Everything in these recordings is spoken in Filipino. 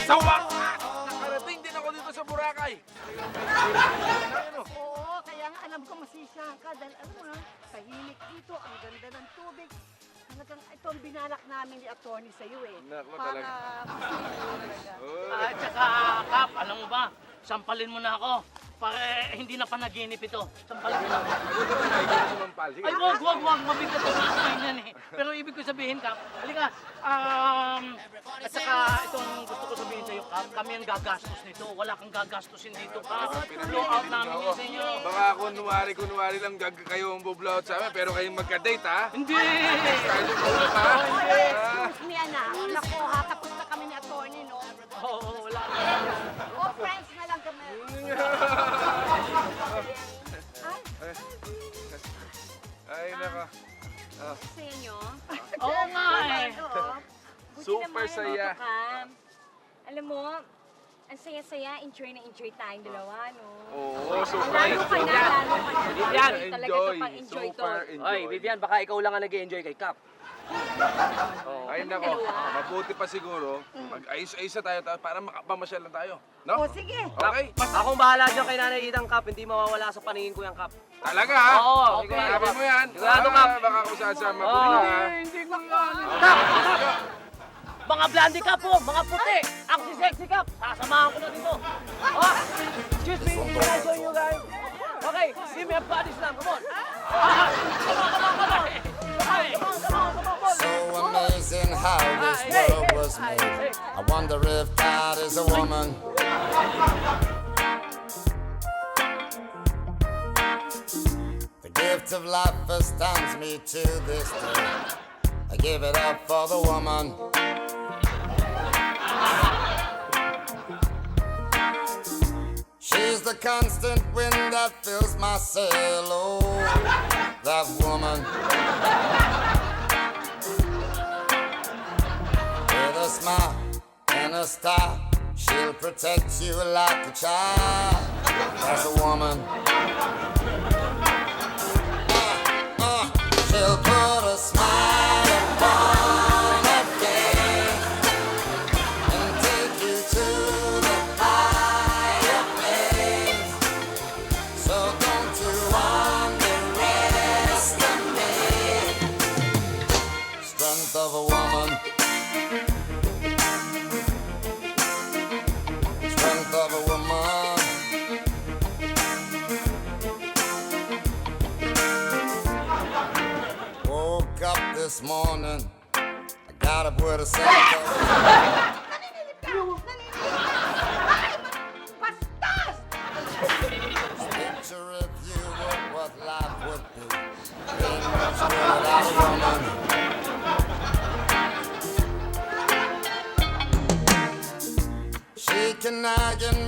Sa wakas! Nakarating din ako dito sa Boracay. Oo, kaya nga alam ko masisiyahan ka dahil alam mo na, tahimik dito, ang ganda ng tubig. Talagang ito ang binalak namin ni attorney sa'yo eh. Naku, Para talaga. talaga. At saka, Kap, alam mo ba, sampalin mo na ako. Para hindi na panaginip ito. Sampalin mo na ako. Sige. Ay, wag, mabigat ang kain yan eh. Pero ibig ko sabihin, Kap, halika, at saka itong gusto ko sabihin sa'yo, Kap, kami ang gagastos nito. Wala kang gagastusin dito, Kap. Blow out namin yan sa inyo. Baka kunwari lang kayo ang bublout sa amin, pero kayong magka-date, ha? Hindi! Tayo sa ulo, ha? Excuse me, anak. Naku ha, tapos na kami ni attorney, no? Oo, wala. Oh, friends na lang kami. Ay, naka. Sa inyo? Oo nga eh. Oo. Buti Super naman, saya. Tito Cam. Alam mo, ang saya-saya, enjoy na enjoy tayong dalawa, no? Oo, super. Lalo ka na, lalo ka na. Vivian, Talaga ito pang enjoy to. Super enjoy. Oy, Vivian, baka ikaw lang ang nag-enjoy kay Cap. Ay, nako. Mabuti pa siguro. Mag-ayos-ayos na tayo para makapamasyal na tayo. No? Oh, sige. Okay? Akong bahala dyan kay Nanay Idang, Cap. Hindi mawawala sa paningin ko yung Cap. Talaga, ha? Oo, Okay. sigurado, Sabi Cap. mo yan. Sigurado, Cap. Baka kung saan mabuti Oo. na, ha? Hindi ko yan. Cap! Mga blondie Cap po, mga puti. Ako si Sexy Cap. Sasamahan ko na dito. Oh, excuse me, can I join you guys? Okay, give me a body slam, come on. Come on. So amazing how this world was made. I wonder if God is a woman. The gift of life astounds me to this day. I give it up for the woman. She's the constant wind that fills my sail. Oh, that woman. With a smile and a star, she'll protect you like a child. That's a woman. She'll put a smile upon her face and take you to the higher place. So don't you underestimate strength of a woman. Strength of a woman. Woke up this morning, I got up with a sense of Naninilip ka! Naninilip ka! Ay, bastos! picture if you were what life would be. Ain't much good without a woman. She can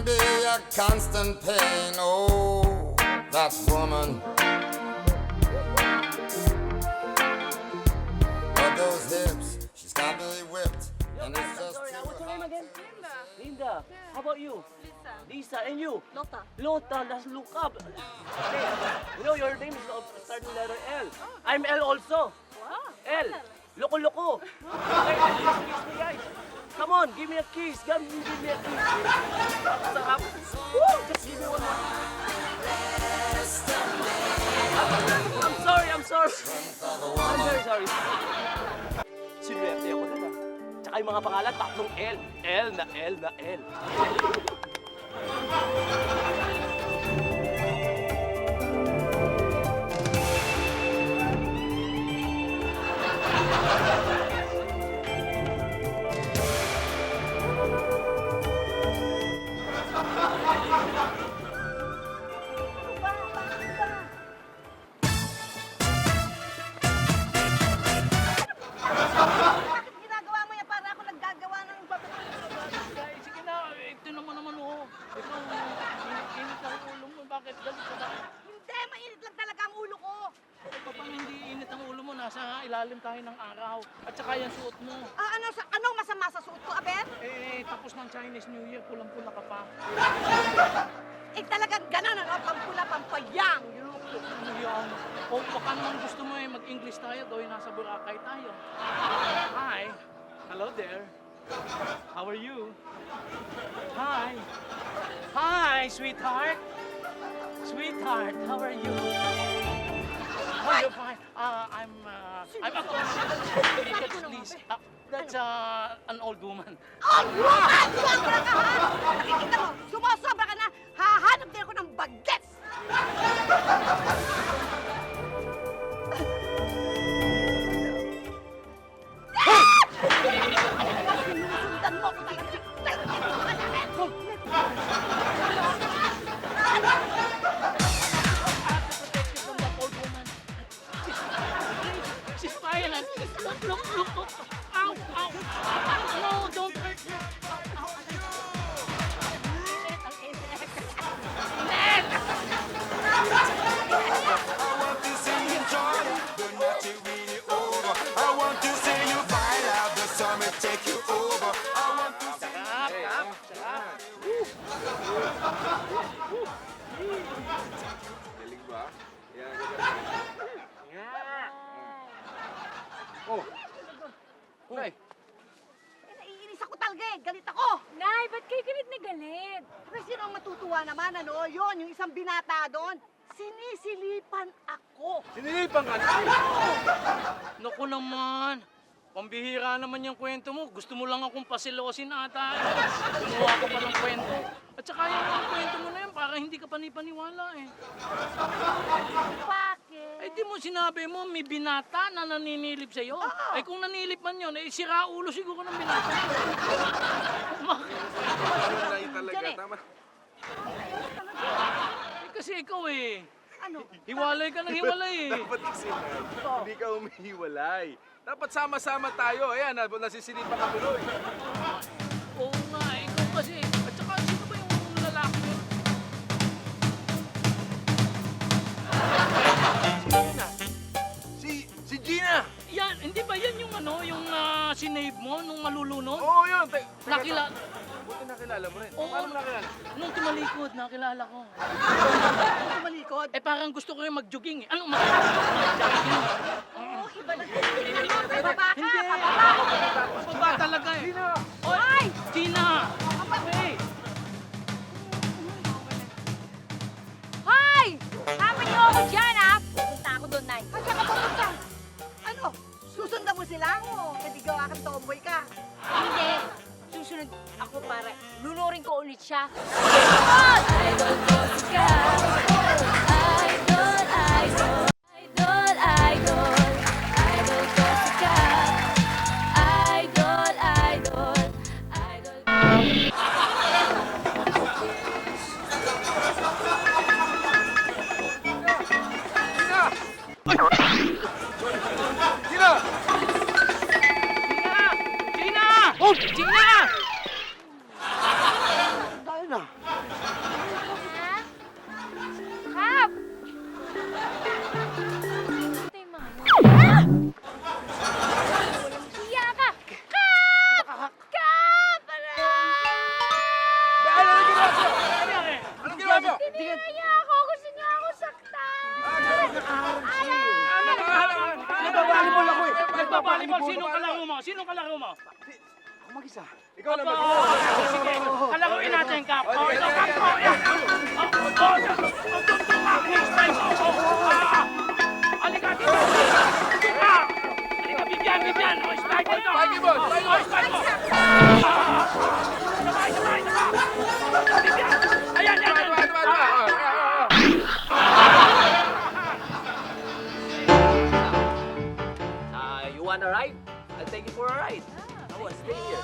be a constant pain. Oh, that woman. But those hips, she's got me whipped, and it's just Sorry, what's your name again? Linda. How about you? Lisa. And you? Lota. Lota, let's look up. Okay. You know, your name is starting letter L. I'm L also. L. Loko-loko. Okay, kiss me, guys. Come on, give me a kiss. Give me a kiss. Sarap. Woo! Just give me one more. I'm sorry. I'm very sorry. Sinuwerte ako dun, ah. Tsaka yung mga pangalan, tatlong L. L na L na L. Bakit ginagawa mo yan para ako naggagawa ng Ay, sige na, ito naman oh. Ikaw, init ang ulo mo. Bakit galit ka ba? Hindi, mainit lang talaga ang ulo ko. Paano hindi init ang ulo mo? Nasa ilalim tayo ng araw. At saka yung suot mo. Anong masama sa suot ko, Aber? Tapos ng Chinese New Year, pulang-pula ka pa. Talagang ganon, ano? Pampula, pampayang. Ano yan? O baka naman gusto mo mag-English tayo, gawin nasa Boracay tayo. Hi. Hello there. How are you? Hi. Hi, sweetheart. Sweetheart, how are you? Oh, you're fine. I'm please. That's an old woman. Oh, woman! Sobra ka, ha? Nakikita mo, sumasobra ka na. Hahanap din ako ng bagets! Sinusundan mo ko talaga. From that old woman. She's violent. Look. Ow. No, don't hurt me. I want to see you joy, the night you really over. I want to see you fire out the summer, take you over. I want to see Galing ba? Yan, Oh. Nay, Naiinis ako talaga eh. Galit ako. Nay, ba't kayo galit na galit? Pero sino ang matutuwa naman, ano? Yun, yung isang binata doon. Sinisilipan ako. sinilipan ka na. Naku naman. Pambihira naman yung kwento mo. Gusto mo lang akong pasilosin ata. Gumawa ka pa ng kwento. At saka yung kwento mo na yan, parang hindi ka panipaniwala eh. Bakit? Eh di mo sinabi mo, may binata na naninilip sa'yo. Eh kung nanilip man yun, eh sira ulo siguro ng binata. Nay talaga, Diyan eh. tama. Eh, kasi ikaw eh. Ano? Hiwalay ka ng hiwalay eh. Dapat kasi, Nay, hindi ka umihiwalay. Dapat sama-sama tayo. Ayan, nasisilipan ka tuloy. Oo nga, ikaw kasi. At saka sino ba yung lalaki yun? Si Gina! Yan, hindi ba yan yung ano, yung sinave mo nung malulunod? Oo, yun. Nakila... Buti nakilala mo rin. Oo. Paano mo nakilala? Nung tumalikod, nakilala ko. Ano malikod? Eh parang gusto ko yung mag-jogging eh. Anong mag Oo, iba na. Pababa ka, Hindi! pababa. Pababa talaga eh. Gina! Oy! Gina! Hey! Hoy! Tama niyo ako dyan, ha? Pupunta ako doon, Nay. Kasi ka pupunta. Ano? Susundan mo sila? Kasi gawa kang tomboy ka. Hindi. Susunod ako para lunurin ko ulit siya. Idol ko siya. Idol. Idol ko siya. Idol. Gina! Gina! Oh! Gina! Dahil na. Ha? Kap! Ito yung mga Ah! Hiya ka! Kap! Kap! Anong ginawa mo? Anong ginawa mo? Tinihaya ako! Gusto niya ako saktan! Nagbabalibol ako eh. Nagbabalibol! Sinong kalaro mo? Sinong kalaro mo? Ako mag-isa. Ikaw na Aba, mag-isa. sige, kalaruin natin, Kap. Oh, ito, Kap. Oh, yan. Oh, halika dito. Halika, bigyan. Oh, strike dito. Spikey ball, spikey ball. Oh, strike mo. Sabay. Bigyan. Ayan. You wanna ride? I'll take you for a ride. Come on, stay here.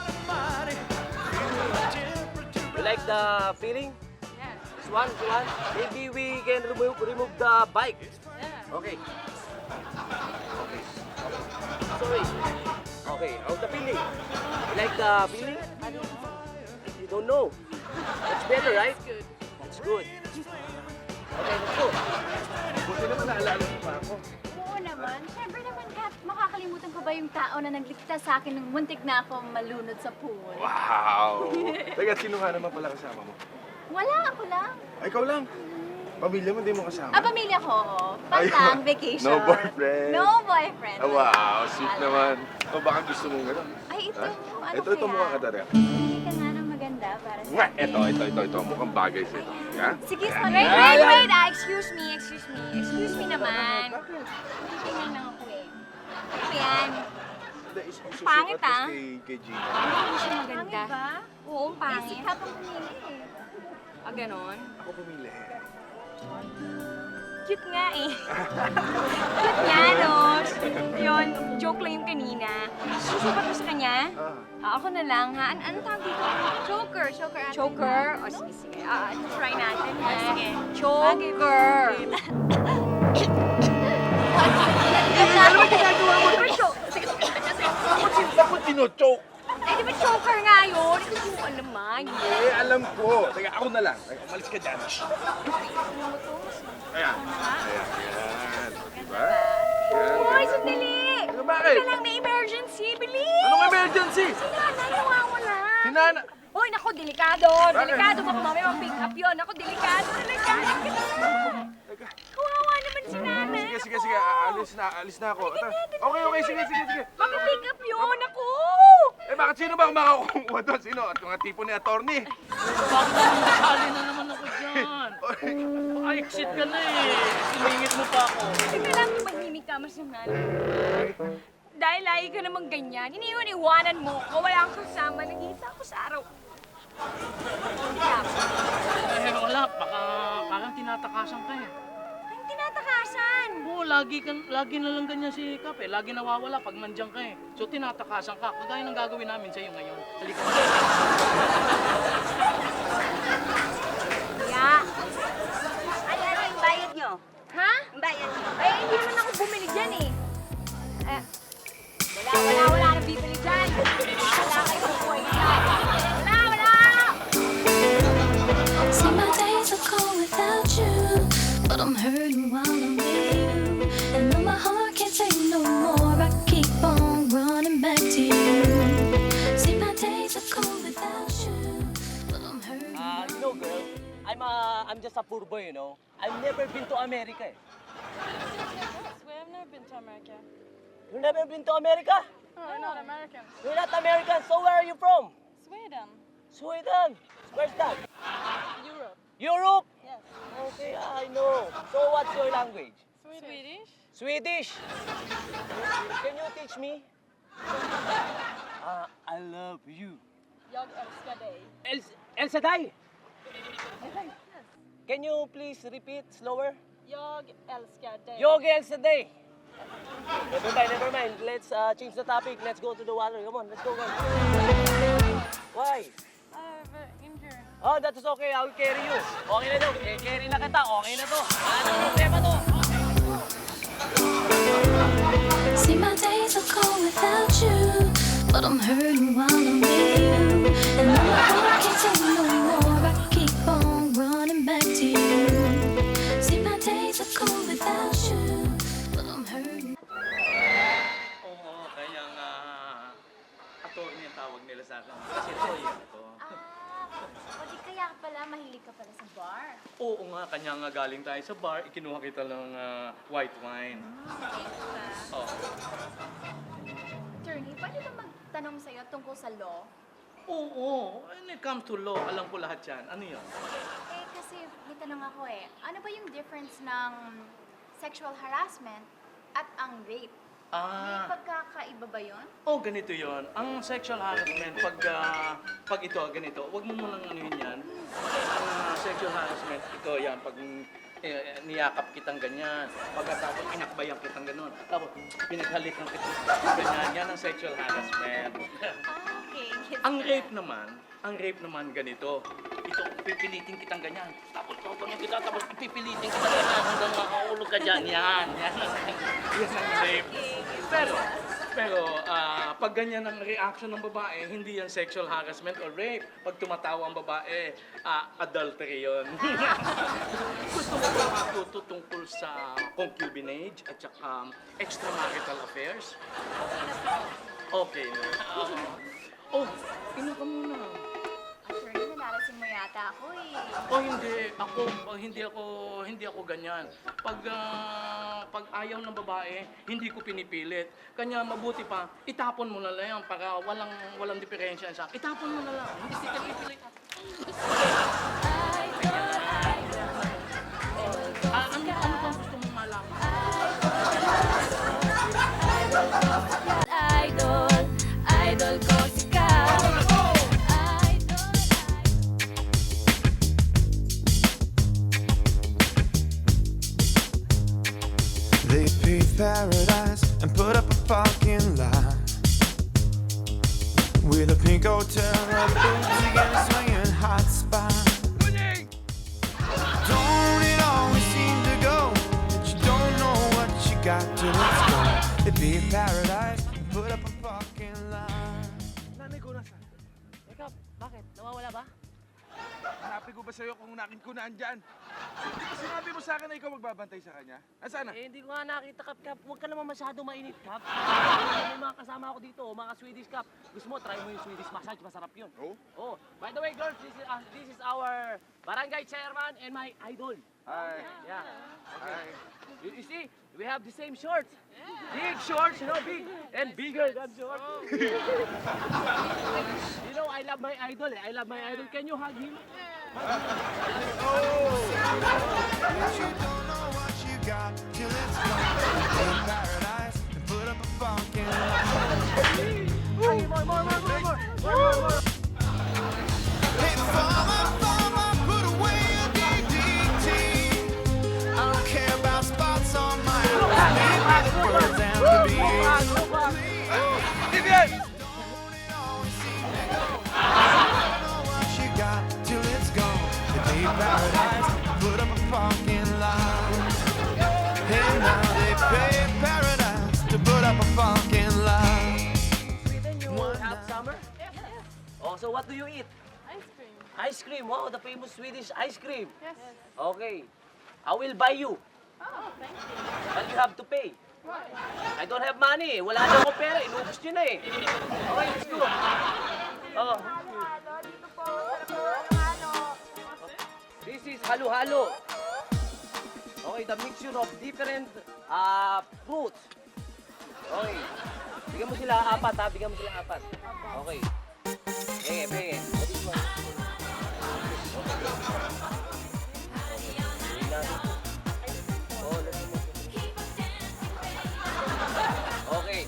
You like the feeling? Yeah. This one? Maybe we can remove the bike. Okay. Sorry. Okay, how's the feeling? You like the feeling? You don't know. That's better, right? That's good. Okay, let's go. Buti naman naalala mo pa ako. Oo naman. Siyempre naman, Kat, makakalimutan ko ba yung tao na nagligtas sa akin nung muntik na ako malunod sa pool? Wow! Teka, sino nga naman pala kasama mo? Wala, ako lang. Ay, ikaw lang. Pamilya mo, di mo kasama. Pamilya ko. Ay, Pantang vacation. no boyfriend. No boyfriend. Ah, wow, sweet naman. O baka gusto mong gano'n? Ay, ito. Ano Ito kaya? mukha ka talaga. Hindi ka nga ng maganda para sa Nga, ito. Mukhang bagay sa'yo. Yeah? Sige, wait. Excuse me naman. Tingnan lang ako eh. Ano yan? Pangit, ah. Kay Gina. Hindi siya maganda. Pangit ba? Oo, pangit. Isip ka pang pumili eh. Ah, ganon? Ako pumili. Cute nga eh. Cute nga, no? Yun, joke lang yung kanina. Susukat mo sa kanya? Ako na lang, ha? Ano tawag dito? Choker ate. Choker? O, sige. Try natin, ha? Sige. Choker. Ano ba ginagawa mo? Dapat sino-choke? Eh, di ba choker nga yun? Ito yung alam, ma. Eh, alam ko. Teka, ako na lang. Teka, umalis ka dyan. Ayan. Diba? Hoy, sandali! Ano, bakit? Teka lang, may emergency. Bilis! Anong emergency? Si nanay nawawala. Sinana. Hoy, naku, delikado. Delikado. Baka mamaya ma-pick up yun. Naku, delikado. Delikado ka na. Kawawa naman si nanay. Sige. Alis na ako. Okay, sige. Maka-pick up yun. Naku! Eh, bakit sino ba ang makakuha doon? Sino? At mga tipo ni attorney. Bakit nasali na naman ako dyan? Exit ka na eh. Siningit mo pa ako. Teka lang, ipahimik ka mas yung nanay. Dahil lagi ka namang ganyan, iniwan-iwanan mo ko, wala kang kasama, nag-iisa ako sa araw. Eh, wala. Parang tinatakasan ka eh. Ang tinatakasan! Oo, lagi na lang ganyan si Kap eh. Lagi nawawala pag nandiyan ka eh. So tinatakasan ka. Kagaya ng gagawin namin sa'yo ngayon. Halika mo. Ya. Ay, ano yung bayad nyo? Ha? Yung bayad nyo? Eh, hindi naman ako bumili dyan eh. Wala nang bibili dyan. Wala kayo buhay dyan. Wala! See, my days are cold without you, but I'm hurting while I'm with you. And though my heart can't take no more, I keep on running back to you. See, my days are cold without you, but I'm hurting. You know, girl, I'm just a poor boy, you know. I've never been to America. Eh. I've never been to America. You've never been to America? We're not Americans. You're not American, so where are you from? Sweden. Sweden. Where's that? Europe. Europe? Yes. Okay, I know. So what's your language? Swedish. Swedish. Can you teach me? I love you. Jag älskar dig. El Shaddai. Can you please repeat slower? Jag älskar dig. Yogi El Shaddai. Never mind. Let's change the topic. Let's go to the water. Come on, let's go. Why? I have an injury. Oh, that's okay. I will carry you. Okay na daw. Carry na kita. Okay na to. Ano problema to? See, my days are cold without you, but I'm hurting while I'm with you. And though my heart can't take no more, I keep on running back to you. See, my days are cold without you, but I'm hurting. Oo, kaya nga attorney ang tawag nila sa akin. Kasi lawyer ako. O di kaya pala, mahilig ka pala sa bar. Oo nga, kanya nga galing tayo sa bar, ikinuha kita ng white wine. Oh. Attorney, pwede ba magtanong sa'yo tungkol sa law? Oo, when it comes to law, alam ko lahat yan. Ano yun? Eh, kasi may tanong ako eh. Ano ba yung difference ng sexual harassment at ang rape? May pagkakaiba ba yun? Oh, ganito yon. Ang sexual harassment, pag ito, ganito, wag mo munang ano yun yan. Ang sexual harassment, ito yan, pag niyakap kitang ganyan, pagkatapos inakbayan kitang ganon, tapos pinaghalikan kitang ganyan, yan ang sexual harassment. Okay. Ang rape naman ganito, ito, pipilitin kitang ganyan, tapos ganyan kita, tapos pipilitin kitang ganyan hanggang makahulog ka dyan, yan ang rape. Pero pag ganyan ang reaction ng babae, hindi yan sexual harassment or rape. Pag tumatawa ang babae, adultery yun. Gusto mo ba matuto tungkol sa concubinage at saka extramarital affairs? Okay na. Oh, inom ka muna. Attorney, nalalasing mo yata ako eh. Hindi ako ganyan. Pag ayaw ng babae, hindi ko pinipilit. Kanya mabuti pa, itapon mo na lang yan para walang diferensya sa. Itapon mo na lang. Hindi kita pipilit. Ano bang gusto mong malaman? Idol ko si Kat. They paved paradise and put up a fucking lie with a pink hotel, a boutique and a swinging hot spot. Don't it always seem to go that you don't know what you got till it's gone? They paved paradise and put up a fucking lie. Nanay ko nasa. Ikaw, bakit? Nawawala ba? Hanapin ko ba sa'yo kung nakin ko na andyan? Hindi ba sinabi mo sa akin na ikaw magbabantay sa kanya? Nasaan na? Eh, hindi ko nga nakita, Kap. Huwag ka naman masyado mainit, Kap. May mga kasama ako dito, mga Swedish, Kap. Gusto mo, try mo yung Swedish massage. Masarap yun. Oh? Oh. By the way, girls, this is our barangay chairman and my idol. Hi. Yeah. Hi. You see, we have the same shorts. Big shorts, you know, big and bigger than shorts. You know, I love my idol. I love my idol. Can you hug him? But you don't know what you got till it's gone. Paved paradise and put up a fucking lie. Hey, more. Hey, farmer, put away your DDT. I don't care about spots on my roof. Leave me the birds and the bees. Vivian! Don't it always seem to go? You don't know what you got till it's gone. They paved paradise, put up a fucking lie. Hey, now they paved paradise to put up a fucking lie. Sweden, you have summer? Yes. Oh, so what do you eat? Ice cream. Ice cream. Wow, the famous Swedish ice cream. Yes. Okay. I will buy you. Oh, thank you. But you have to pay. Why? I don't have money. Wala na akong pera. Inubos nyo na eh. Okay, let's go. Oh. This is halo-halo. Okay, the mixture of different fruits. Okay. Bigyan mo sila apat ha. Bigyan mo sila apat. Okay. Benge. This one. Okay.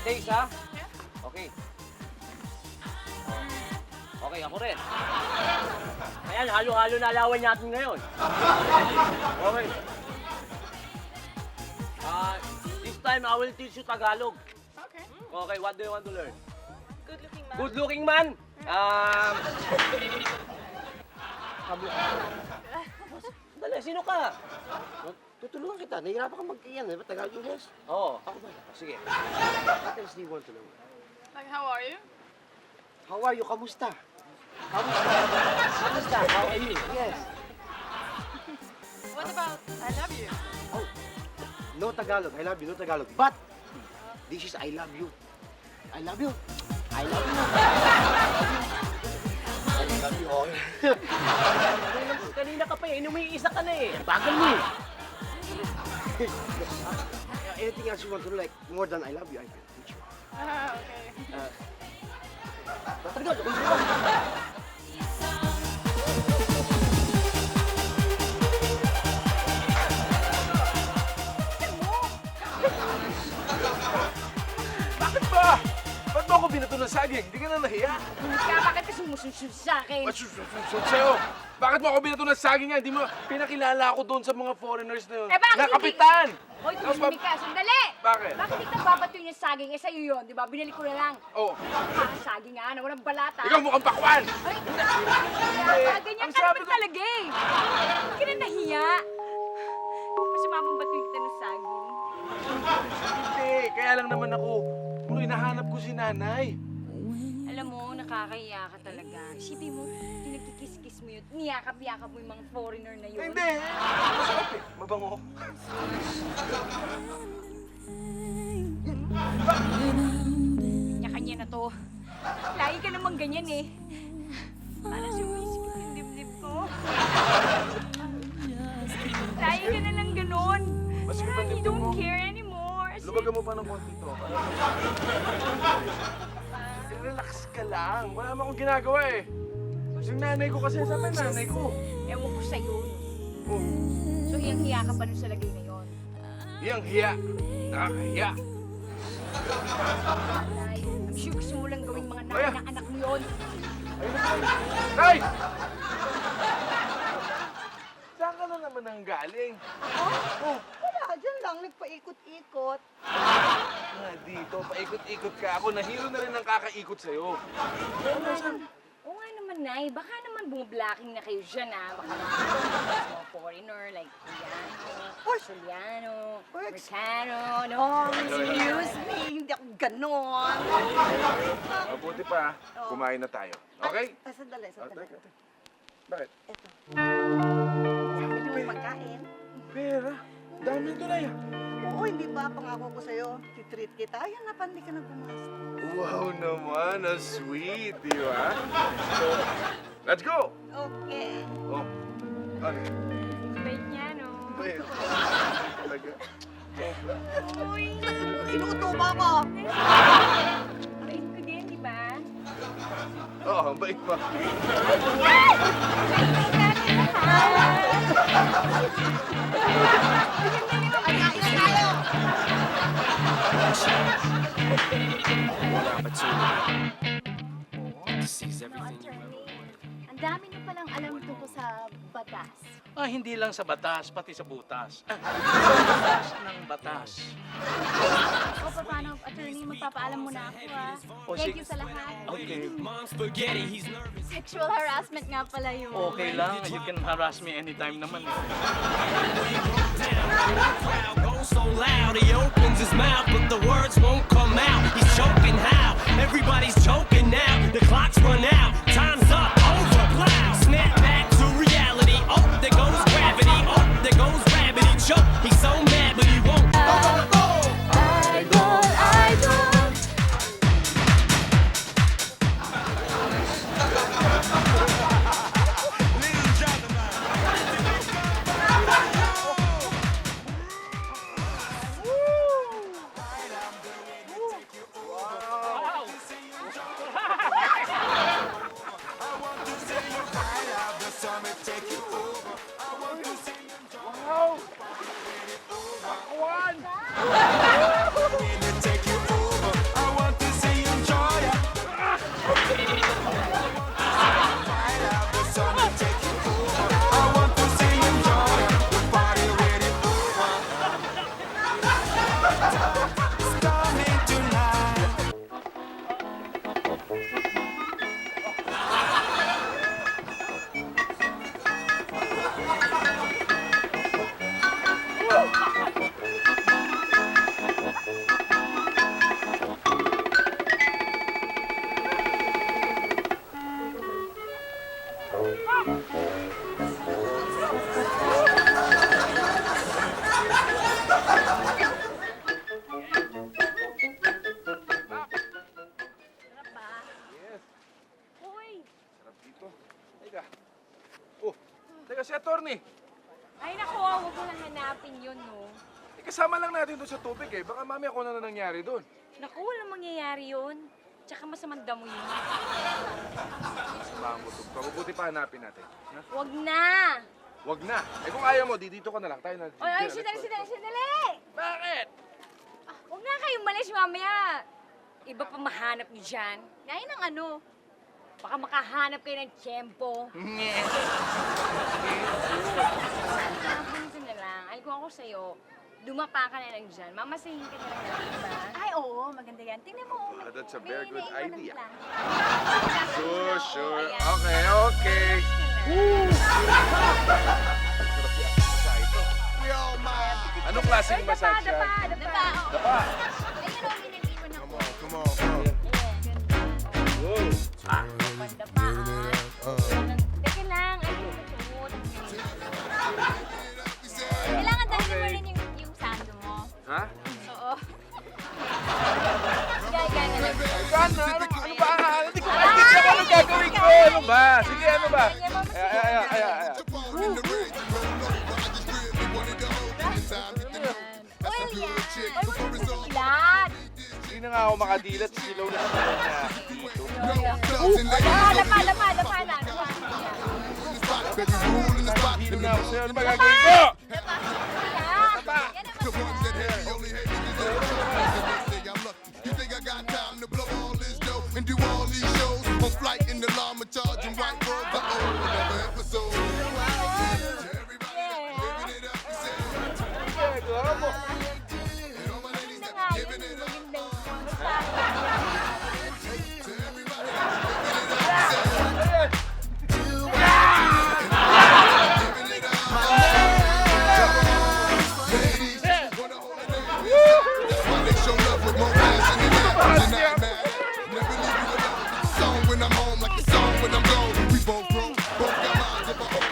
Taste ha? Okay. Okay, ako rin. Ayan, halo-halo na alawan natin ngayon. Okay. This time I will teach you Tagalog. Okay. Okay, what do you want to learn? Good-looking man. Good looking man. Dali, sino ka? Tutulungan kita. Nahihirapan ka mag-iyan. Diba? Tagalog-Ingles? Oo. Ako ba? Sige. What else do you want to know? Like, how are you? How are you? Kamusta? Kamusta? How are you? Yes. What about I love you? Oh, no Tagalog. I love you. No Tagalog. But, this is I love you. I love you. I love you. I love you. Okay. Kanina ka pa eh. Inumiisa ka na eh. Bagal mo eh. Anything else you want to know, like more than I love you, I can teach you. Okay. Tagalog. Bakit ba? Ba't mo ako binato ng saging? Hindi ka na nahiya? Bakit ka sumusunod sa akin? Masusunod sa'yo. Bakit mo ako binato ng saging nga? Hindi mo pinakilala ako doon sa mga foreigners na yun. Eh, bakit Na hindi? kapitan! Hoy, Tapos tumimik ka. Sandali! Bakit? Bakit hindi ka babatuin yung saging? Eh, sa'yo yun, di ba? Binili ko na lang. Oh, Saging nga, na walang balata. ikaw mukhang pakwan! Ay, ganyan Ang ka sabi naman ko- talaga eh. Hindi ka na nahiya. Masama mong batuin kita ng saging. Hindi, kaya lang naman ako. Tuloy, nahanap ko si nanay. Alam mo, nakakahiya ka talaga. Isipin mo, pinagkikis-kis mo yun, niyakap-yakap mo yung mga foreigner na yun. Hindi, masarap eh. Mabango. Kanya-kanya na to. Lagi ka naman ganyan eh. Parang sumisikip yung dibdib ko. Lagi ka na lang ganon. Mas Parang you don't care anymore. Lubagan mo pa ng konti to. Relax ka lang. Wala naman akong ginagawa eh. Yung nanay ko kasi, sabi nanay ko. Ewan ko sa'yo. Oh, So, hiyang-hiya ka pa nun sa lagay na yon. iyang hiya. Nakakahiya. Ay, I'm sure gusto mo lang gawing mga nanay ng anak mo yun. Tay! Saan ka na naman ang galing? Oh, Wala, dyan lang, nagpaikot-ikot. dito, paikot-ikot ka. Ako, nahilo na rin ang kakaikot sa'yo. Oo nga naman, Nay. Baka naman bumublocking na kayo dyan, ah. Baka mga foreigner like Juliano, Juliano, Mercano, no? Excuse me, hindi ako ganon. Mabuti pa, kumain na tayo. Okay? Sandali. Bakit? Sabi niyo may pagkain. Pera? Dami ito na yan. Oo, hindi ba? Pangako ko sa'yo, titreat kita. Ayan na, pandi ka na pumasok. Wow naman, sweet, di ba? So, let's go! Okay. Oh, ano? Bait niya, no? Pera. Talaga. Uy! Inuutuba ko! Bait ko din, di ba? Oo, ang bait pa. Ang dami niyo palang alam tungkol sa batas. Hindi lang sa batas, pati sa butas. Sa butas ng batas. O paano, attorney, magpapaalam muna ako O, Thank sige. you sa lahat. Okay. Sexual harassment nga pala yun. Okay lang. You can harass me anytime naman. Goes so loud, he opens his mouth, but the words won't come out. He's choking how? Everybody's choking now. The clock's run out. Time's up. Over. Plow. Snap back to reality. Oh, there goes gravity. Oh, there goes rabbit. He choke. He's so mad, but he won't. Idol, idol. Teka, si attorney. Ay, naku, huwag mo lang hanapin yun, no? Kasama lang natin doon sa tubig eh. Baka mami ako na nangyari doon. Naku, walang mangyayari yun. Tsaka masamang damo yun. Samahan mo ito. Mabuti pa hanapin natin. Ha? Huwag na! Wag na. Eh kung ayaw mo, dito ka na lang. Tayo na. Oy, sandali! Bakit? Huwag nga kayong malis mamaya. Iba pa mahanap niyo dyan. Gaya ng ano? Baka makahanap kayo ng tiyempo. Minsan na lang. Ay, kung ako sa'yo, dumapa ka na lang dyan. Mamasahin ka na lang natin, diba? Ay, oo, maganda yan. Tingnan mo. That's a may very good naiwan ng idea. plan. Sure. Ayan. Okay. Anong klaseng massage yan? Dapa, oo. Dapa. Ayun, oo, may nag-iwan ako. Come on. Wow. Pandapaan. Teka lang, ay, tumutot. Kailangan dahil mo rin yung sando mo. Ha? Oo. Gaya na lang. Gana? Ano ba? Hindi ko maintindihan kung anong gagawin ko. Ano ba? Sige, ano ba? Ay. Hindi na nga ako makadilat sa silaw na silaw niya dito. Lapa lang. Hilo na ako sa'yo. Ano magagawin ko? The ones that hate me only hate me 'cause they say I'm lucky. You think I got time to blow all this dough and do all these shows? On flight in the llama charging white girls the old never episode. To everybody living it up, we say. And all my ladies that giving it up. To everybody living it up, we say. Giving it up. Ladies, wanna hold it down. That's why they show love with more passion than that. You're not mad. Never leave you alone. It's a song when I'm home, like a song when I'm gone. We both broke, both got minds of our own.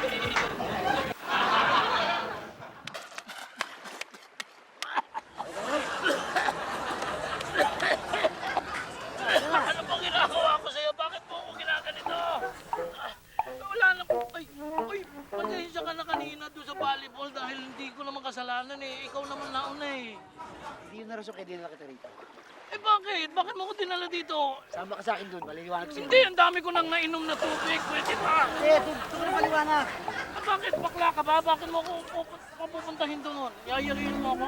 Ano bang ginagawa ko sa'yo? Bakit mo ako ginaganito? Wala na po. Ay, pasensya ka na kanina doon sa volleyball dahil hindi ko naman kasalanan eh. Ikaw naman nauna eh. Hindi yun na rason kaya dinala kita rito. Eh bakit? Bakit mo ko dinala dito? Sama ka sa akin doon, maliliwanag sa'yo. Hindi, ang dami ko nang nainom na tubig. Pwede ba? Dito na maliwanag. Ah, bakit? Bakla ka ba? Bakit mo ako pupuntahin doon? Yayariin mo ako?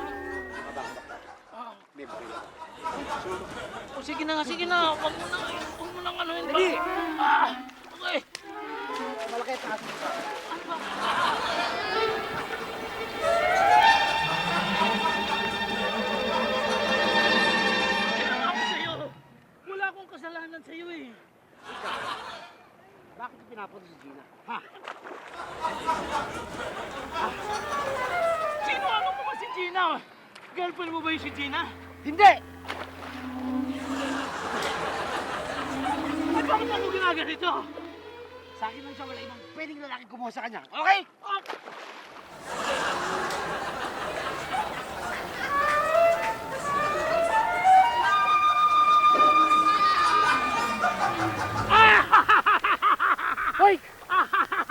Ah. O sige na, sige na. Huwag mo nang anuhin pa. Dali! Ah, okay. Malaki at taas. Ako sa'yo. Wala akong kasalanan sa'yo eh. Bakit pinapunta si Gina? Ha? Sino ano mo ba si Gina? Girlfriend mo ba yung si Gina? Hindi! Ay, bakit ako ginaganito? Sa akin lang siya, wala ibang pwedeng lalaki kumuha sa kanya. Okay? Oh. Hoy!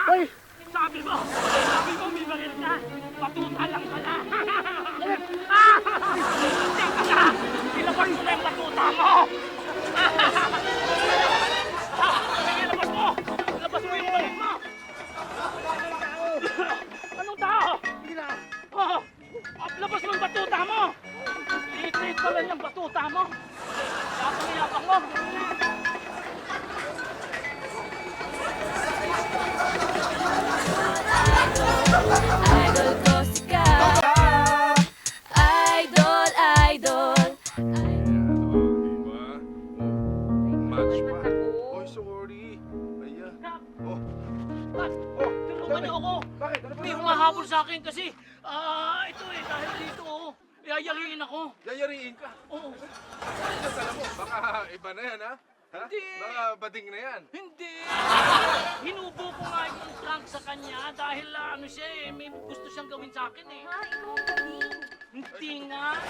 Hoy! Sabi mo may baril ka. Patuta lang pala. Teka na! Ilabas mo na yung patuta mo! Sige, ilabas mo! Ilabas mo yung baril mo! Anong tao? Hindi na! Oh, labas mo yung batuta mo! Liit-liit pa lang yung batuta mo! Yapang-yapang mo! Idol ko si Ka. Idol. Diba? Match pa. Oy, sorry. Ayan. Oh. Tulungan niyo ako! Bakit? Ano ba? May humahabol sa akin kasi, ito eh, dahil dito, yayariin ako. Yayariin ka. Oo. Alam mo, baka iba na yan, ha? Ha? Hindi. Baka bading na yan. Hindi! Hinubo ko nga yung prank sa kanya dahil ano siya eh, may gusto siyang gawin sa akin eh. Ha? Ikaw ang galing. Hindi nga.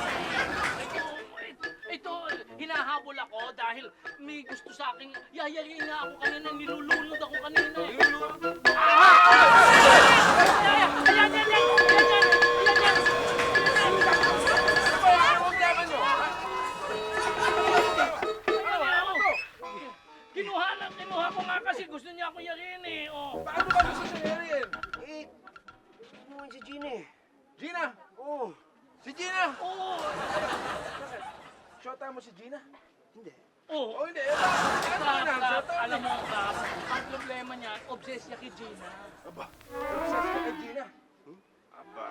Ito, hinahabol ako dahil may gusto sa akin. Yayariin nga ako kanina, nilulunod ako kanina eh. Kinuha ko nga kasi gusto niya ako yariin eh. Oh. Paano ba gusto niya yariin? Eh, gusto mo si Gina eh. Gina! Oo. Si Gina! Oo. Shota mo si Gina? Hindi. Oo. Oh, hindi. Ano na? Kap, Shota alam mo, Kap, ang problema niya, obsessed niya kay Gina. Aba, obsess ka kay Gina. Aba,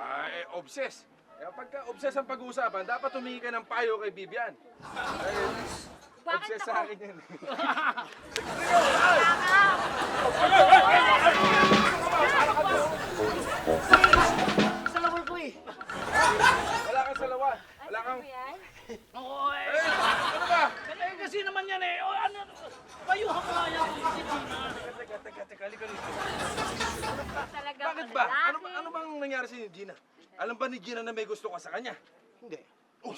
obsess. Kaya pagka obsess ang pag-uusapan, dapat humingi ka ng payo kay Vivian. Obsess sa akin yan. Salawal ko eh. Wala kang salawan. Wala kang... Oo eh. Ano ba? Eh, kasi naman yan eh. O ano, payuhan ko nga yan si Gina. Teka, halika rito. Talaga Bakit ba? Ano bang nangyari sa Gina? Alam ba ni Gina na may gusto ka sa kanya? Hindi. Uy!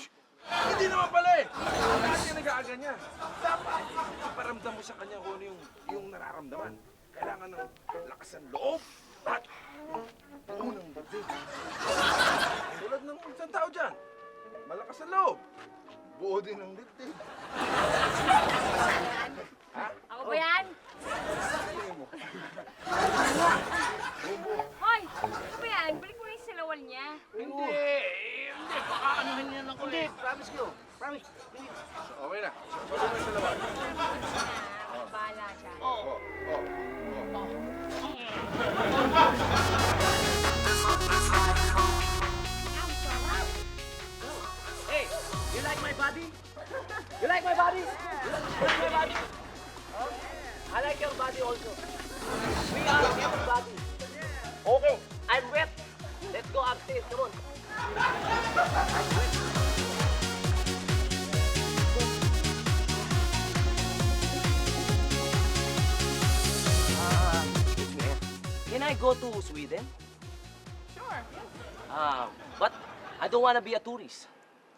Hindi naman pala eh! Lahat yung nag-aaga niya. Dapat iparamdam mo sa kanya kung ano yung nararamdaman. Kailangan ng lakas ng loob at unang dating. Tulad ng isang tao dyan. Malakas ang loob. buo din ang dibdib. Ako ba yan? Hoy! Ako ba yan? Balik mo na yung silawal niya. Hindi, baka anuhin niya ako Hindi, eh. promise ko. Promise. Okay na. Pwede mo sa lawan. Ako bahala siya. Hey, you like my body? You like my body? You like my body? Huh? I like your body also. We are everybody. Okay, I'm wet. Let's go upstairs. Come on. Excuse me. Can I go to Sweden? Sure. But I don't want to be a tourist.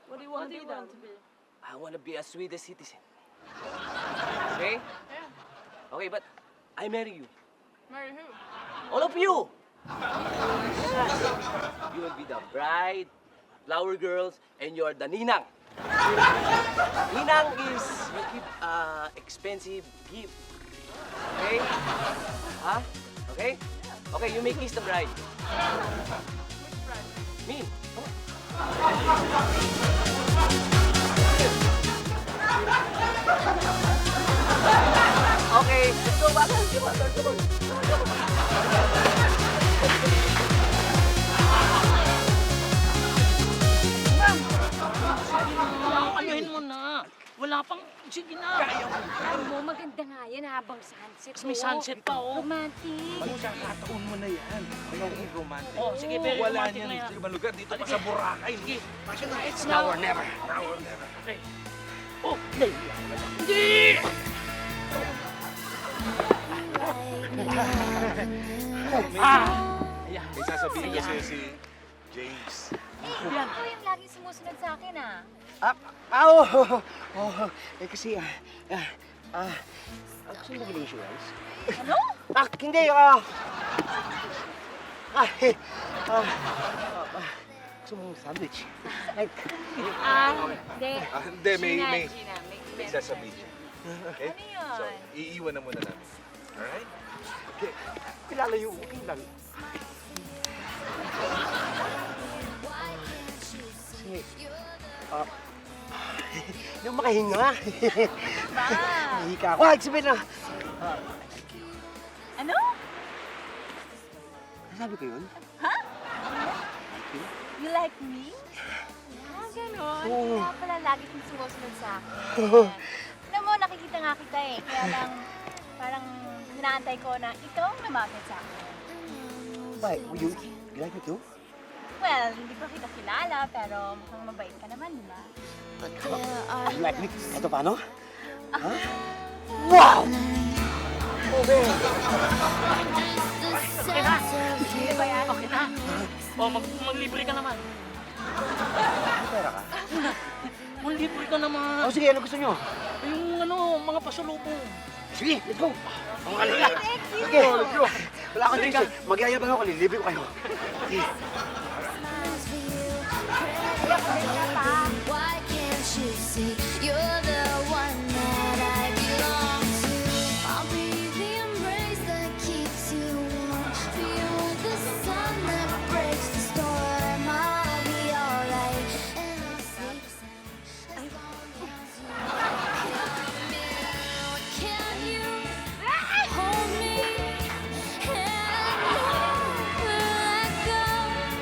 What do you want to be then? I want to be a Swedish citizen. Okay? Yeah. Okay, but I marry you. Marry who? All of you! Yes. You will be the bride, flower girls, and you're the ninang. Ninang is you give expensive gift. Okay? Huh? Okay? Okay, you may kiss the bride. Which bride? Me. Come on. Okay, let's go back. Come on, come on. Anuhin mo na. Wala pang, sige na. Alam mo, maganda nga yan habang sunset. Tapos may sunset pa, oh. Romantic. Pagkakataon mo na yan. Magiging romantic. Oh, sige, very Wala romantic niyan na yan. sa ibang lugar. Dito pa sa Boracay. Sige. It's now or never. Now or never. Okay. Oh, hindi! Ayan. May sasabihin kasi si James. Ikaw yung laging sumusunod sa akin, ah. Kasi, gusto mo maging insurance? Ano? Hindi, gusto mong sandwich? Like, Hindi. Hindi, may Gina, may sasabihin siya. Okay? Ano yun? So, iiwan na muna namin. Alright? okay, kilalayo, okay lang. Kasi, yung makahinga. Ba? Hika ako. Sabihin na. Ano? Sabi ko yun? You like me? Ganon. Oo. Kaya pala lagi kong sumusunod sa akin. Alam mo, nakikita nga kita eh. Kaya lang, parang hinaantay ko na ikaw ang lumapit sa akin. Why? You like me too? Well, hindi pa kita kilala, pero mukhang mabait ka naman, di ba? You like me? Ito paano? Huh? Wow! Okay. Okay na. Okay ba yan? Okay na. Oh, maglibre ka naman. May pera ka? Maglibre ka naman. Oh, sige, ano gusto nyo? Yung mga pasalubong. Sige, let's go. Ang kanila. Sige, let's go. Wala akong choice. Magyayabang ako, lilibre ko kayo. Sige. Why can't you see you're the one that I belong to? I'll be the embrace that keeps you warm. Feel the sun that breaks the storm. I'll be alright and I'll sleep sound as long as you come near. Can you hold me and never let go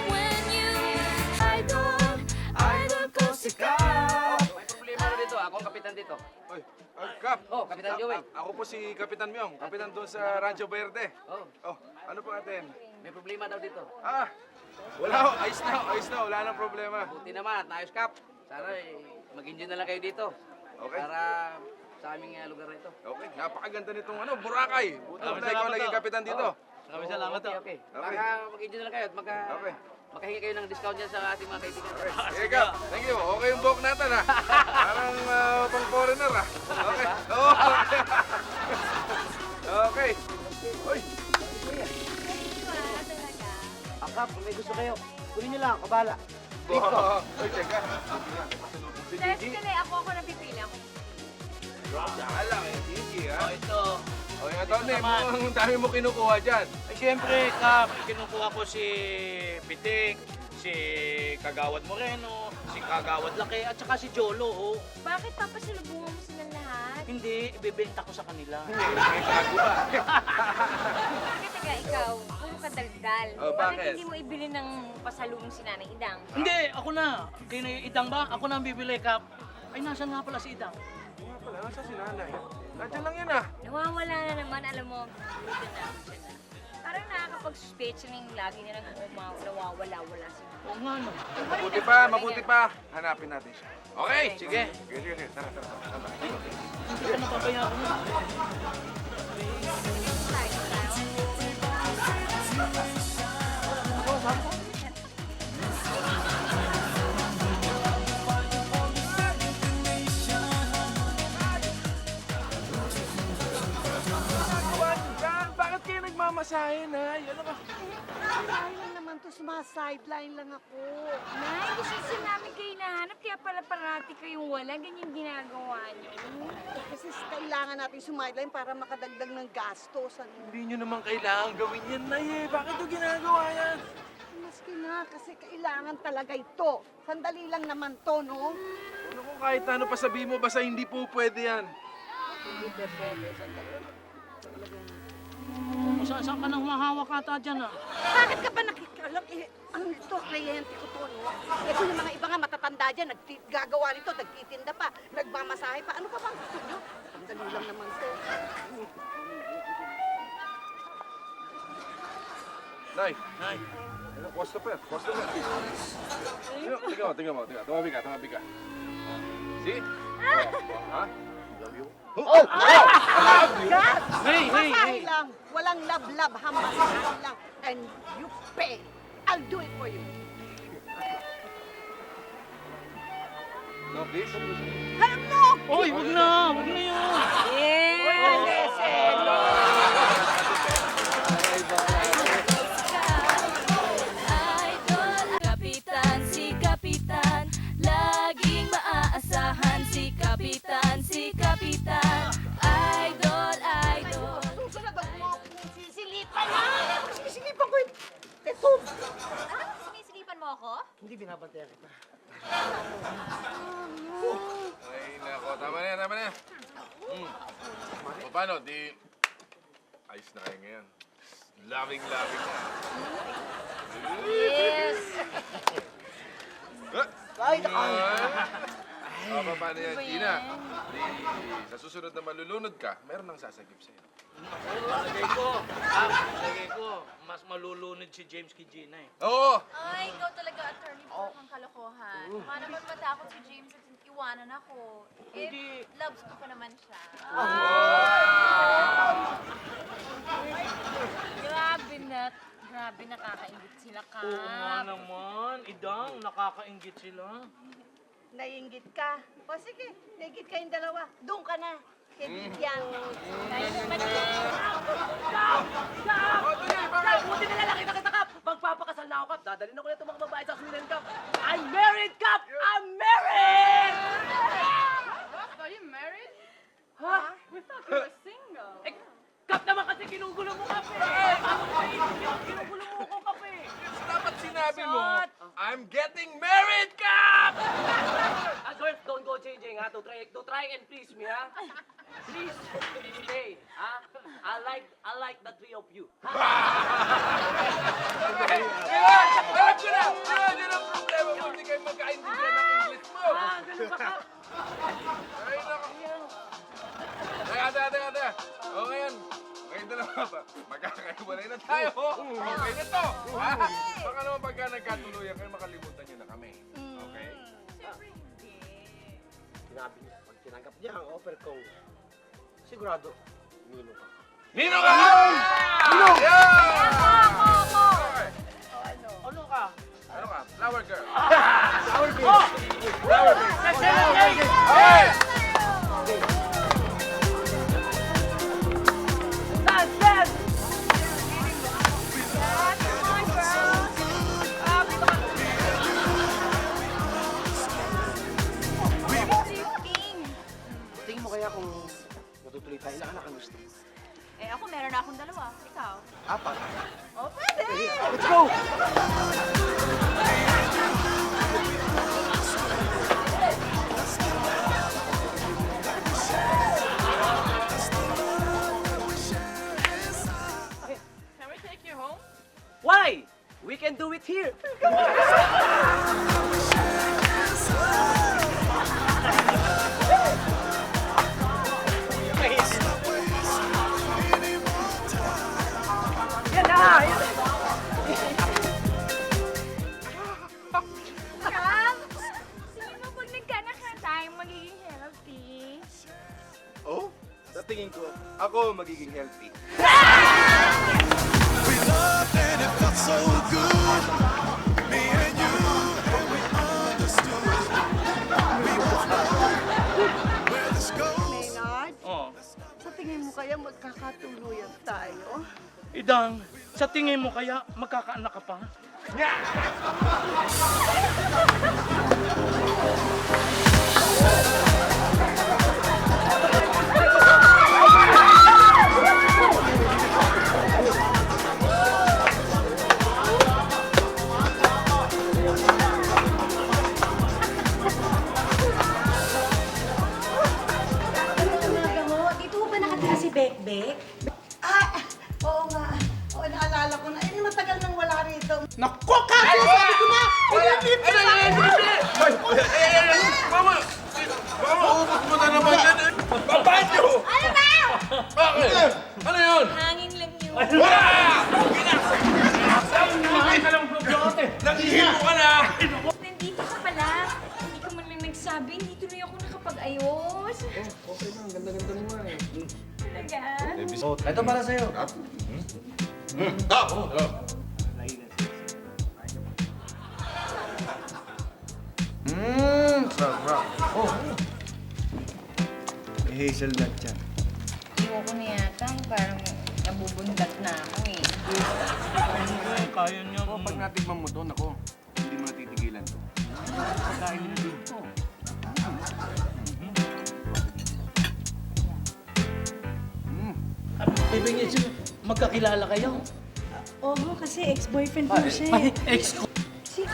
when you either go May problema na dito. Ako ang kapitan dito. Oy, Kap. Oh, Kapitan Joey. Ako po si Kapitan Myong. Kapitan doon sa Rancho Verde. Oh, Oh, ano po atin? may problema daw dito. Wala ho. Ayos na. Ayos na. Wala nang problema. Buti naman at naayos kap. Sana mag-enjoy na lang kayo dito. Okay. Para sa aming lugar na ito. Okay. Napakaganda nitong Boracay. Buti na ikaw naging kapitan dito. Maraming salamat. Okay. Baka mag-enjoy na lang kayo at Okay. makahingi kayo ng discount dyan sa ating mga kaibigan. Sige, Kap. Thank you. Okay yung buhok natin, ha? Parang pang foreigner, ha? Okay. Oo. Okay. Uy. Akap, kung may gusto kayo, kunin nyo lang, kabala. Uy, teka. Si Test Gigi? ka na, ako napipili ako. Saka lang eh, Gigi ha? Oh, ito. O yung Tony, ang dami mo kinukuha dyan. Ay, siyempre, Kap, kinukuha ko si Pitik, si Kagawad Moreno, si Kagawad Laki, at saka si Jolo, oh. Bakit papasalubungan mo silang lahat? Hindi, ibebenta ko sa kanila. May bago ba? Taga, ikaw, puro ka daldal. Oh, bakit? hindi mo ibili ng pasalubong si Nanay Idang? Hindi, ako na. Kaya na Idang ba? Ako na ang bibili, Kap. Ay, nasan nga pala si Idang? Nga pala, nasa si nanay? Nandiyan lang yan ah. Nawawala na naman, alam mo. Dito na, dyan na. Parang nakakapag-suspect siya ng lagi nilang nawawala-wala siya. Oo nga, no. Mabuti pa. Hanapin natin siya. Okay, sige. Sige. Tara. Hindi ka napapaya ako na. Bakit kayo nagmamasahin ha? Ano ka? Ay lang naman to, sideline lang ako. Nay, gusto siya namin kayo nahanap, kaya pala parati kayong wala. Ganyan ginagawa niyo. Kasi kailangan natin sideline para makadagdag ng gastos. Ano? Hindi nyo naman kailangan gawin yan na eh. Bakit ito ginagawa yan? Maski na, kasi kailangan talaga ito. Sandali lang naman to, no? Ano kung kahit ano pa sabihin mo, basta hindi po pwede yan. Hindi pwede, sandali. Saan ka nang humahawak ata dyan, ah? Bakit ka ba nakikialam? Ano ito, kliyente ko to, no? Eh kung yung mga iba nga matatanda dyan, gagawa nito, nagtitinda pa, nagmamasahe pa. Ano pa bang gusto nyo? Sandali lang naman to. Nay. Ano, customer. Tingnan mo. Tumabi ka. See? Ha? Love you. Hey! Masahe lang. Walang love-love, hamasahe lang. And you pay. I'll do it for you. No, please? Hello! Oy, wag na yun. Kapitan, si Kapitan, laging maaasahan. Si Kapitan, idol. Susunod mo akong sisilipan na! Sisilipan ko yun! Ito! Sinisilipan mo ako? Hindi binabantayan kita. Ay, nako. Tama na yan. O paano? Di... Ayos na kayo ngayon. Loving na. Yes! Ay, Paano yan, Gina? Sa susunod na malulunod ka, meron nang sasagip sa'yo. Lagay ko, mas malulunod si James kay Gina, eh. Oo! Ay, ikaw talaga, attorney, puro kang kalokohan. Baka naman matakot si James at iwanan ako. Eh, loves ko pa naman siya. Grabe, nakakaingit sila, Kap. Oo nga naman, Idang, nakakaingit sila. Naiingit ka. O sige, naingit kayong dalawa. Doon ka na. Kaibigan. Buti na lalaki na kita, Kap! Magpapakasal na ako, Kap. Dadalhin ako na itong mga babae sa Sweden, Kap. I'm married, Kap! I'm married! Are you married? Ha? We thought you were single. Eh, Kap naman kasi ginugulo mo, Kap eh! Ano ba yun? Ginugulo mo ko, Kap eh! Dapat sinabi mo, I'm getting married, Kap! Girls, don't go changing, ha? To try and please me, ha? Please, stay, ha? I like the three of you. Yan ang problema mo, hindi kayo magkaintindihan ng English mo. Ganun ba, Kap? Ay, nako. Teka. O ngayon dalawa ba? Magkakaiwalay na tayo. Okay na to. Ha? Baka naman pagka nagkatuluyan kayo, makalimutan nyo na kami. Okay? Sinabi niya, pag tinanggap niya ang offer ko, sigurado, nino ka. Nino ka! Nino! Ano ka? Ano ka? Flower girl. Flower girl! Flower girl. Hey! Apat. Oh, pwede. Let's go! Can we take you home? Why? We can do it here. Yan na! Kap, tingin mo pag nagkaanak na tayo, magiging healthy? Oh, sa tingin ko, ako magiging healthy. We loved and it felt so good. Me and you, and we understood. We both know where this goes. Maynard, Oh. sa tingin mo kaya magkakatuluyan tayo? Idang, sa tingin mo kaya magkakaanak ka pa? Umaga mo, dito ba nakatira si Bekbek? Ah, oo nga. Oo, naalala ko na. Eh, matagal nang wala rito. Naku, Kaso! Sabi ko na! Mama! Mama, ubos mo na naman yan eh! Babanyo! Ano ba? Bakit? Ano yun? Hangin lang yun. Wala! Nangihimo ka na! Nandito ka pala. Hindi ka man lang nagsabi. Hindi tuloy ako nakapag-ayos. Okay lang, ganda-ganda mo nga eh. Talaga? Ito para sa'yo. Sarap. Oh. May hazelnut yan. Ayoko na yata. Parang nabubundat na ako eh. Kaya niya. Oh, pag natikman mo to, nako, hindi mo natitigilan to. Pagkain nila din. Bibigyan siya, magkakilala kayo. Oo, kasi ex-boyfriend mo siya. Ay, ex ko. Sige.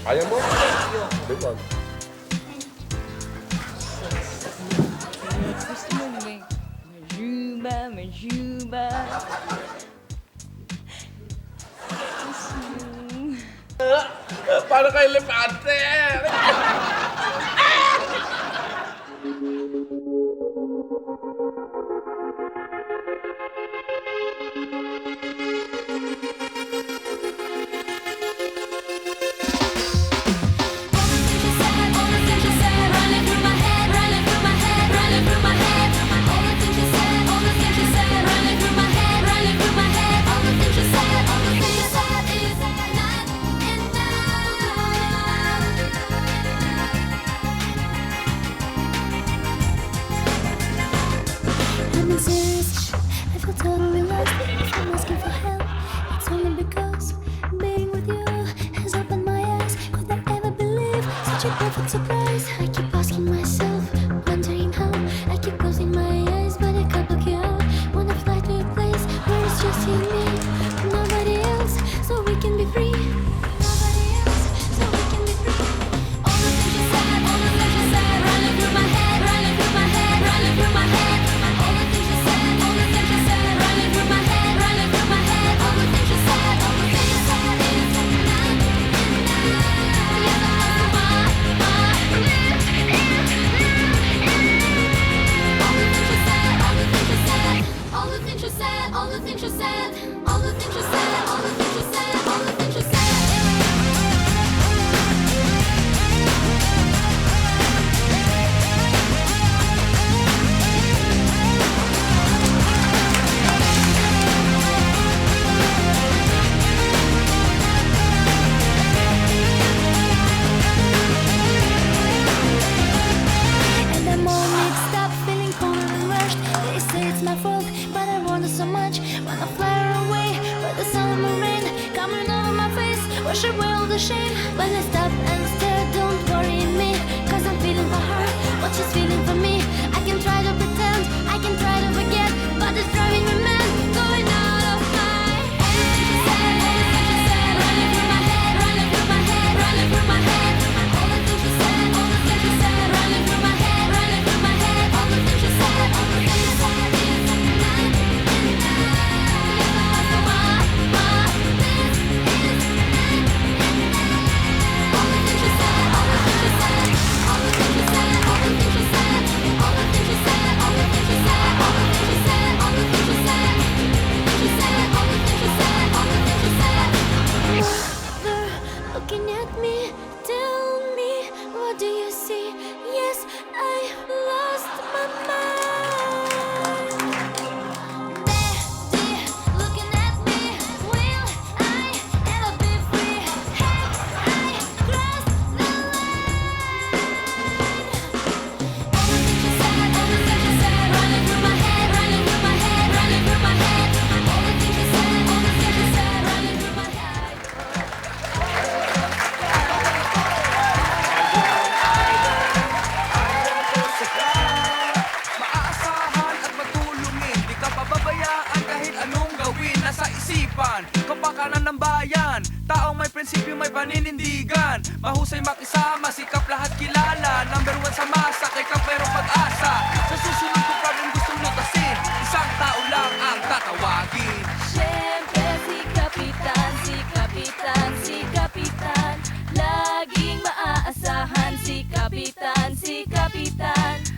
Kaya mo? Diba? Gusto mo naman. Majuba, majuba. Paano kay Lepante? I'm not serious. I feel totally lost. If I'm asking for help, it's only because being with you has opened my eyes. Could I ever believe such a perfect surprise? I keep asking myself, wondering how. I keep closing my eyes, but I can't block you out. Wanna fly to a place where it's just you and me, nobody else, so we can be free. Nobody else, so we can be free. All the things you said, all the things you said, running through my head, running through my head, running through my head. All the things you said, all the things you said, running through my head, running through my head. All the things you said, all the things you said is enough, enough. Yes, I love you, Taong may prinsipyo, may paninindigan, mahusay makisama, sikap lahat kilala. Number 1 sa masa, kay kang merong pag-asa. Sa susunod ko pa rin gustong lutasin, isang tao lang ang tatawagin. Siyempre si Kapitan, si Kapitan, si Kapitan. Laging maaasahan si Kapitan, si Kapitan.